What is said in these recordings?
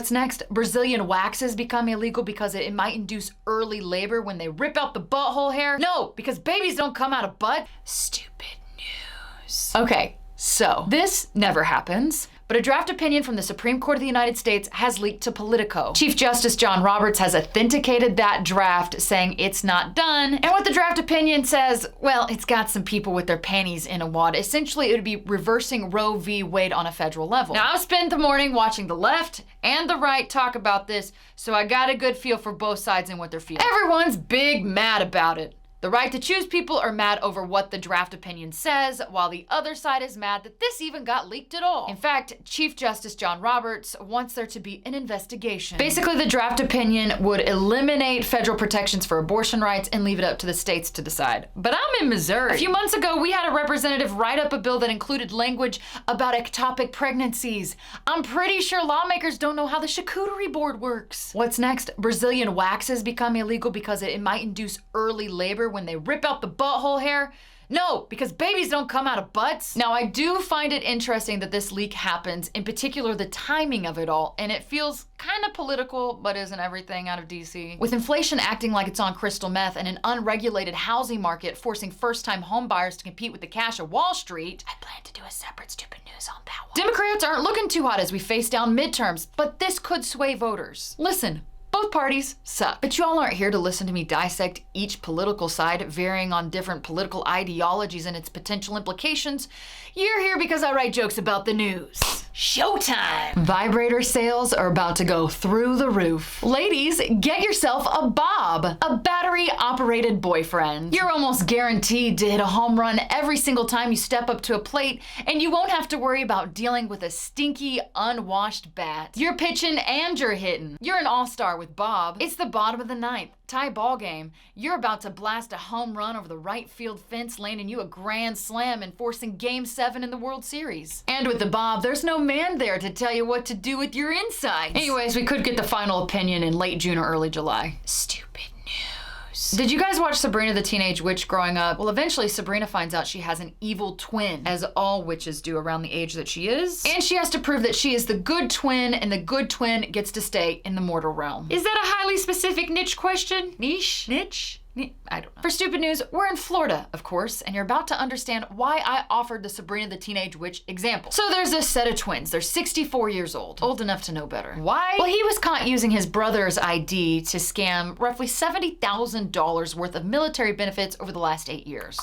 What's next? Brazilian waxes become illegal because it might induce early labor when they rip out the butthole hair? No, because babies don't come out of butt. Stupid news. Okay, so this never happens. But a draft opinion from the Supreme Court of the United States has leaked to Politico. Chief Justice John Roberts has authenticated that draft, saying it's not done. And what the draft opinion says, well, it's got some people with their panties in a wad. Essentially, it would be reversing Roe v. Wade on a federal level. Now, I've spent the morning watching the left and the right talk about this, so I got a good feel for both sides and what they're feeling. Everyone's big mad about it. The right to choose people are mad over what the draft opinion says, while the other side is mad that this even got leaked at all. In fact, Chief Justice John Roberts wants there to be an investigation. Basically, the draft opinion would eliminate federal protections for abortion rights and leave it up to the states to decide. But I'm in Missouri. A few months ago, we had a representative write up a bill that included language about ectopic pregnancies. I'm pretty sure lawmakers don't know how the charcuterie board works. What's next? Brazilian waxes become illegal because it might induce early labor when they rip out the butthole hair? No, because babies don't come out of butts. Now, I do find it interesting that this leak happens, in particular the timing of it all, and it feels kind of political, but isn't everything out of DC? With inflation acting like it's on crystal meth and an unregulated housing market forcing first-time homebuyers to compete with the cash of Wall Street, I plan to do a separate stupid news on that one. Democrats aren't looking too hot as we face down midterms, but this could sway voters. Listen. Both parties suck. But y'all aren't here to listen to me dissect each political side, varying on different political ideologies and its potential implications. You're here because I write jokes about the news. Showtime! Vibrator sales are about to go through the roof. Ladies, get yourself a Bob, a battery-operated boyfriend. You're almost guaranteed to hit a home run every single time you step up to a plate, and you won't have to worry about dealing with a stinky, unwashed bat. You're pitching and you're hitting. You're an all-star with Bob. It's the bottom of the ninth. Tie ball game. You're about to blast a home run over the right field fence, landing you a grand slam and forcing Game 7 in the World Series. And with the Bob, there's no man there to tell you what to do with your insides. Anyways, we could get the final opinion in late June or early July. Stupid news. Did you guys watch Sabrina the Teenage Witch growing up? Well, eventually Sabrina finds out she has an evil twin, as all witches do around the age that she is. And she has to prove that she is the good twin, and the good twin gets to stay in the mortal realm. Is that a highly specific niche question? Niche? Niche? I don't know. For stupid news, we're in Florida, of course, and you're about to understand why I offered the Sabrina the Teenage Witch example. So there's this set of twins. They're 64 years old enough to know better. Why? Well, he was caught using his brother's ID to scam roughly $70,000 worth of military benefits over the last 8 years.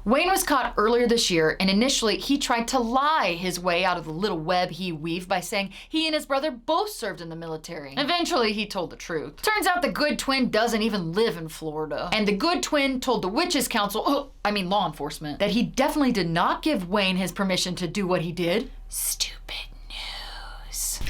Wayne was caught earlier this year, and initially he tried to lie his way out of the little web he weaved by saying he and his brother both served in the military. Eventually, he told the truth. Turns out the good twin doesn't even live in Florida. And the good twin told the Witches Council, law enforcement, that he definitely did not give Wayne his permission to do what he did. Stupid news.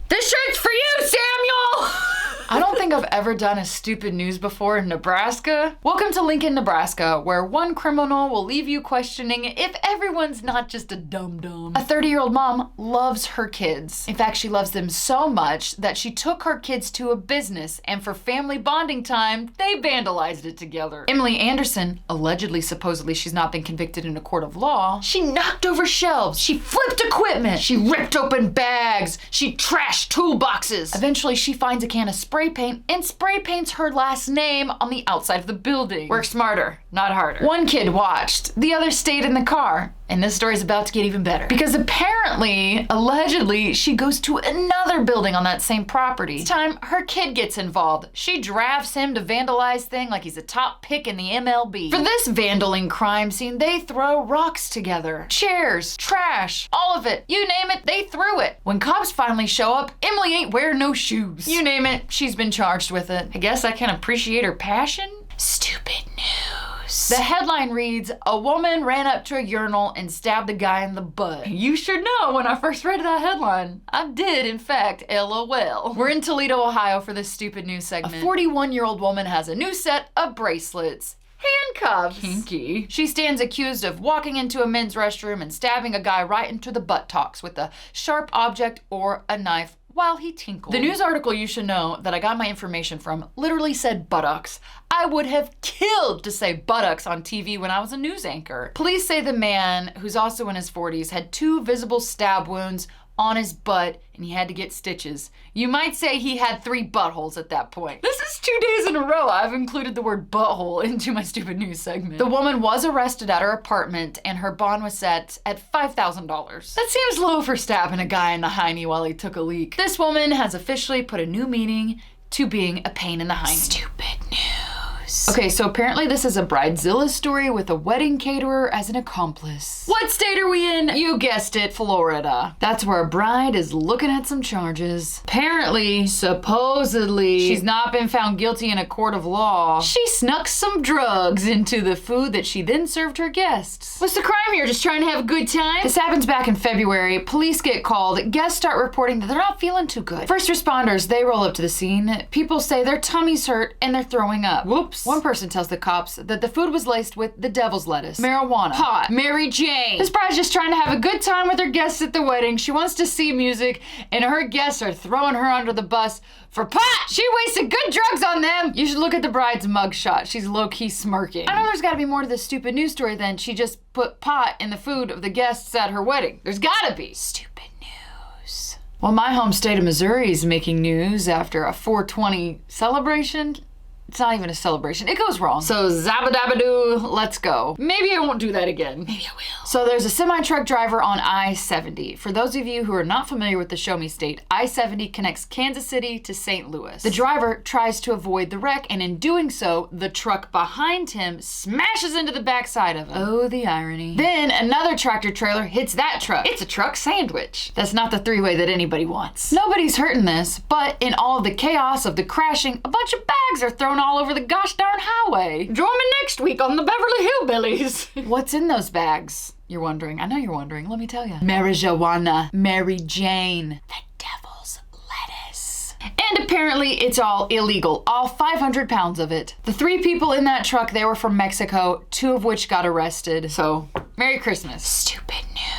This shirt's for you, Samuel! I don't think I've ever done a stupid news before in Nebraska. Welcome to Lincoln, Nebraska, where one criminal will leave you questioning if everyone's not just a dum-dum. A 30-year-old mom loves her kids. In fact, she loves them so much that she took her kids to a business, and for family bonding time, they vandalized it together. Emily Anderson, allegedly, supposedly she's not been convicted in a court of law, she knocked over shelves, she flipped equipment, she ripped open bags, she trashed toolboxes. Eventually, she finds a can of spray paint and spray paints her last name on the outside of the building. Work smarter, not harder. One kid watched, the other stayed in the car. And this story's about to get even better. Because apparently, allegedly, she goes to another building on that same property. This time, her kid gets involved. She drafts him to vandalize things like he's a top pick in the MLB. For this vandaling crime scene, they throw rocks together. Chairs, trash, all of it. You name it, they threw it. When cops finally show up, Emily ain't wearing no shoes. You name it, she's been charged with it. I guess I can appreciate her passion. Stupid news. The headline reads, "A woman ran up to a urinal and stabbed a guy in the butt." You should know when I first read that headline. I did, in fact, LOL. We're in Toledo, Ohio for this stupid news segment. A 41-year-old woman has a new set of bracelets. Handcuffs. Kinky. She stands accused of walking into a men's restroom and stabbing a guy right into the buttocks with a sharp object or a knife while he tinkled. The news article you should know that I got my information from literally said buttocks. I would have killed to say buttocks on TV when I was a news anchor. Police say the man, who's also in his 40s, had 2 visible stab wounds, on his butt, and he had to get stitches. You might say he had 3 buttholes at that point. This is 2 days in a row I've included the word butthole into my stupid news segment. The woman was arrested at her apartment, and her bond was set at $5,000. That seems low for stabbing a guy in the hiney while he took a leak. This woman has officially put a new meaning to being a pain in the hiney. Stupid news. Okay, so apparently this is a Bridezilla story with a wedding caterer as an accomplice. What state are we in? You guessed it, Florida. That's where a bride is looking at some charges. Apparently, supposedly, she's not been found guilty in a court of law. She snuck some drugs into the food that she then served her guests. What's the crime here? Just trying to have a good time? This happens back in February. Police get called. Guests start reporting that they're not feeling too good. First responders, they roll up to the scene. People say their tummies hurt and they're throwing up. Whoops. One person tells the cops that the food was laced with the devil's lettuce, marijuana, pot, Mary Jane. This bride's just trying to have a good time with her guests at the wedding. She wants to see music, and her guests are throwing her under the bus for pot. She wasted good drugs on them. You should look at the bride's mugshot. She's low-key smirking. I know there's gotta be more to this stupid news story than she just put pot in the food of the guests at her wedding. There's gotta be. Stupid news. Well, my home state of Missouri is making news after a 420 celebration. It's not even a celebration. It goes wrong. So zabba-dabba-doo, let's go. Maybe I won't do that again. Maybe I will. So there's a semi-truck driver on I-70. For those of you who are not familiar with the Show Me State, I-70 connects Kansas City to St. Louis. The driver tries to avoid the wreck, and in doing so, the truck behind him smashes into the backside of him. Oh, the irony. Then another tractor trailer hits that truck. It's a truck sandwich. That's not the three-way that anybody wants. Nobody's hurt in this, but in all of the chaos of the crashing, a bunch of bags are thrown all over the gosh darn highway. Join me next week on the Beverly Hillbillies. What's in those bags? You're wondering. I know you're wondering. Let me tell you. Marijuana. Mary Jane. The devil's lettuce. And apparently it's all illegal. All 500 pounds of it. The 3 people in that truck, they were from Mexico, 2 of which got arrested. So, Merry Christmas. Stupid news.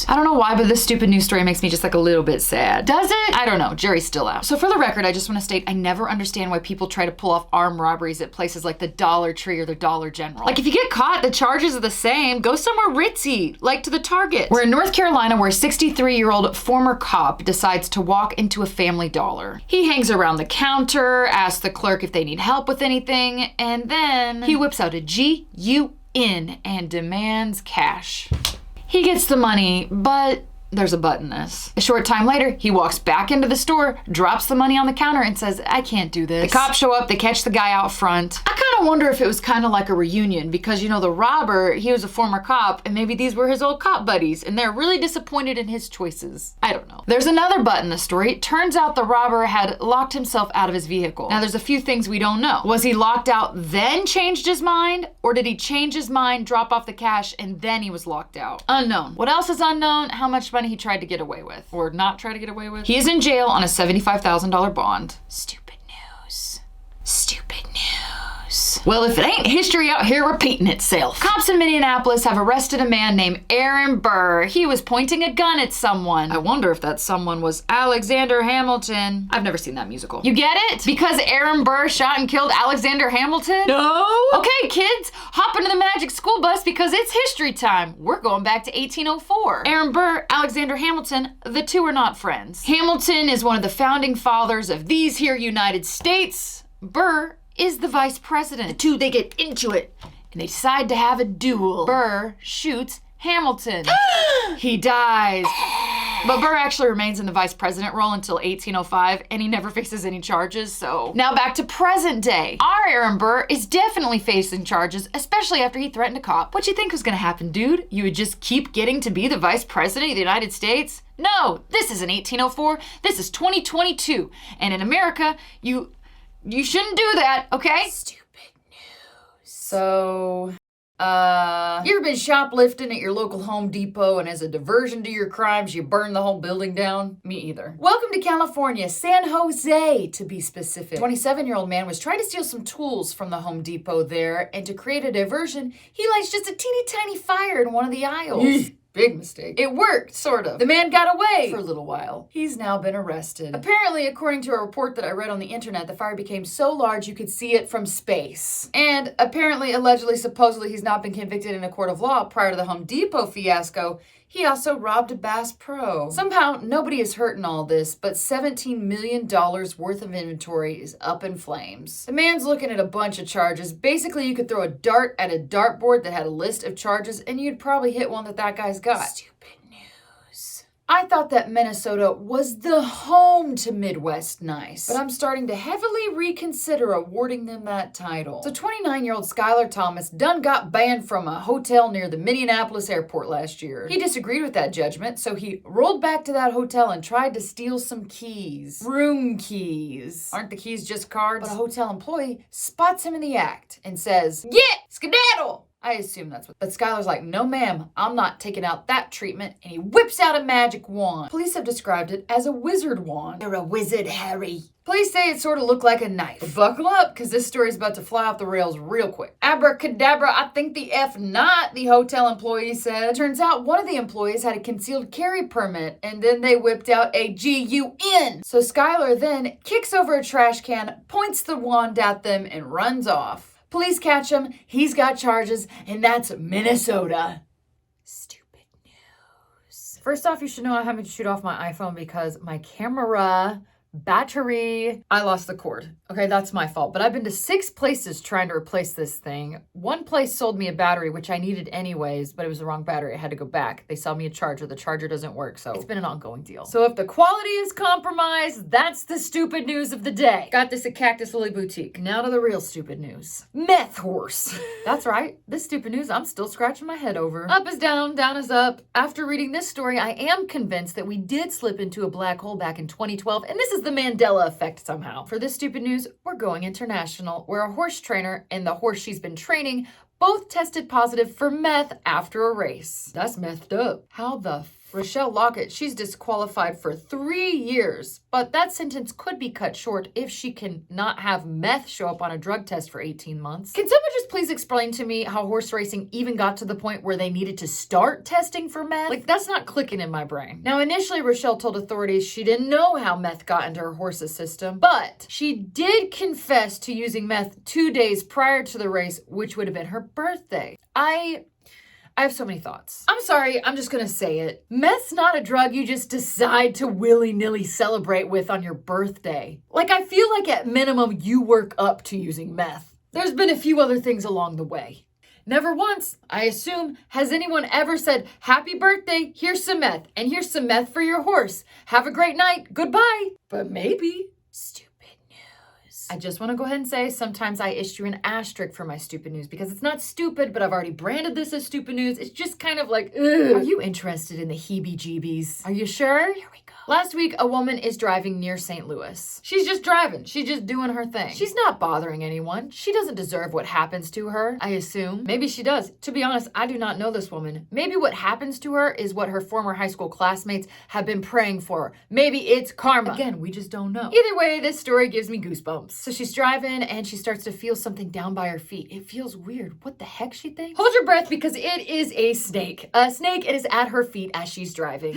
I don't know why, but this stupid news story makes me just like a little bit sad. Does it? I don't know. Jury's still out. So for the record, I just want to state I never understand why people try to pull off armed robberies at places like the Dollar Tree or the Dollar General. Like if you get caught, the charges are the same. Go somewhere ritzy, like to the Target. We're in North Carolina where a 63-year-old former cop decides to walk into a Family Dollar. He hangs around the counter, asks the clerk if they need help with anything, and then he whips out a GUN and demands cash. He gets the money, but there's a but in this. A short time later, he walks back into the store, drops the money on the counter, and says, I can't do this. The cops show up, they catch the guy out front. I kind of wonder if it was kind of like a reunion because, you know, the robber, he was a former cop, and maybe these were his old cop buddies, and they're really disappointed in his choices. I don't know. There's another but in the story. It turns out the robber had locked himself out of his vehicle. Now, there's a few things we don't know. Was he locked out, then changed his mind? Or did he change his mind, drop off the cash, and then he was locked out? Unknown. What else is unknown? How much money he tried to get away with, or not try to get away with. He is in jail on a $75,000 bond. Stupid news. Stupid news. Well, if it ain't history out here repeating itself. Cops in Minneapolis have arrested a man named Aaron Burr. He was pointing a gun at someone. I wonder if that someone was Alexander Hamilton. I've never seen that musical. You get it? Because Aaron Burr shot and killed Alexander Hamilton? No. Okay, kids, hop into the magic school bus because it's history time. We're going back to 1804. Aaron Burr, Alexander Hamilton, the two are not friends. Hamilton is one of the founding fathers of these here United States. Burr is the vice president. The two, they get into it, and they decide to have a duel. Burr shoots Hamilton. He dies. But Burr actually remains in the vice president role until 1805, and he never faces any charges, so. Now back to present day. Our Aaron Burr is definitely facing charges, especially after he threatened a cop. What you think was gonna happen, dude? You would just keep getting to be the vice president of the United States? No, this isn't 1804, this is 2022. And in America, you shouldn't do that, okay? Stupid news. So, you ever been shoplifting at your local Home Depot and as a diversion to your crimes, you burn the whole building down? Me either. Welcome to California, San Jose to be specific. 27-year-old man was trying to steal some tools from the Home Depot there, and to create a diversion, he lights just a teeny tiny fire in one of the aisles. Big mistake. It worked, sort of. The man got away for a little while. He's now been arrested. Apparently, according to a report that I read on the internet, the fire became so large you could see it from space. And apparently, allegedly, supposedly, he's not been convicted in a court of law prior to the Home Depot fiasco. He also robbed a Bass Pro. Somehow, nobody is hurt in all this, but $17 million worth of inventory is up in flames. The man's looking at a bunch of charges. Basically, you could throw a dart at a dartboard that had a list of charges, and you'd probably hit one that guy's got. Stupid news. I thought that Minnesota was the home to Midwest nice, but I'm starting to heavily reconsider awarding them that title. So 29-year-old Skylar Thomas done got banned from a hotel near the Minneapolis airport last year. He disagreed with that judgment, so he rolled back to that hotel and tried to steal some keys. Room keys. Aren't the keys just cards? But a hotel employee spots him in the act and says, "Get! Skedaddle!" I assume that's what. But Skylar's like, "No ma'am, I'm not taking out that treatment," and he whips out a magic wand. Police have described it as a wizard wand. You're a wizard, Harry. Police say it sort of looked like a knife. But buckle up, because this story's about to fly off the rails real quick. Abracadabra, I think the F not, the hotel employee said. Turns out one of the employees had a concealed carry permit, and then they whipped out a GUN. So Skylar then kicks over a trash can, points the wand at them, and runs off. Police catch him, he's got charges, and that's Minnesota. Stupid news. First off, you should know I'm having to shoot off my iPhone because my camera battery, I lost the cord. Okay, that's my fault. But I've been to 6 places trying to replace this thing. One place sold me a battery, which I needed anyways, but it was the wrong battery. I had to go back. They sell me a charger. The charger doesn't work, so it's been an ongoing deal. So if the quality is compromised, that's the stupid news of the day. Got this at Cactus Lily Boutique. Now to the real stupid news. Meth horse. That's right. This stupid news I'm still scratching my head over. Up is down, down is up. After reading this story, I am convinced that we did slip into a black hole back in 2012, and this is the Mandela effect somehow. For this stupid news, we're going international, where a horse trainer and the horse she's been training both tested positive for meth after a race. That's messed up. How the Rochelle Lockett, she's disqualified for 3 years, but that sentence could be cut short if she can not have meth show up on a drug test for 18 months. Can someone just please explain to me how horse racing even got to the point where they needed to start testing for meth? Like, that's not clicking in my brain. Now, initially, Rochelle told authorities she didn't know how meth got into her horse's system, but she did confess to using meth 2 days prior to the race, which would have been her birthday. I have so many thoughts. I'm sorry, I'm just gonna say it. Meth's not a drug you just decide to willy-nilly celebrate with on your birthday. Like, I feel like at minimum you work up to using meth. There's been a few other things along the way. Never once, I assume, has anyone ever said, "Happy birthday, here's some meth, and here's some meth for your horse. Have a great night, goodbye." But maybe. Stupid. I just want to go ahead and say sometimes I issue an asterisk for my stupid news because it's not stupid, but I've already branded this as stupid news. It's just kind of like, ugh. Are you interested in the heebie-jeebies? Are you sure? Here we go. Last week, a woman is driving near St. Louis. She's just driving. She's just doing her thing. She's not bothering anyone. She doesn't deserve what happens to her, I assume. Maybe she does. To be honest, I do not know this woman. Maybe what happens to her is what her former high school classmates have been praying for. Maybe it's karma. Again, we just don't know. Either way, this story gives me goosebumps. So she's driving and she starts to feel something down by her feet. It feels weird. What the heck, she thinks? Hold your breath because it is a snake. A snake, it is at her feet as she's driving.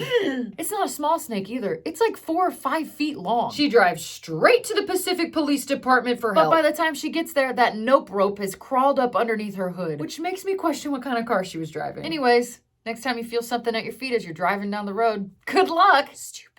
It's not a small snake either. It's like 4 or 5 feet long. She drives straight to the Pacific Police Department for help. But by the time she gets there, that nope rope has crawled up underneath her hood, which makes me question what kind of car she was driving. Anyways, next time you feel something at your feet as you're driving down the road, good luck. Stupid.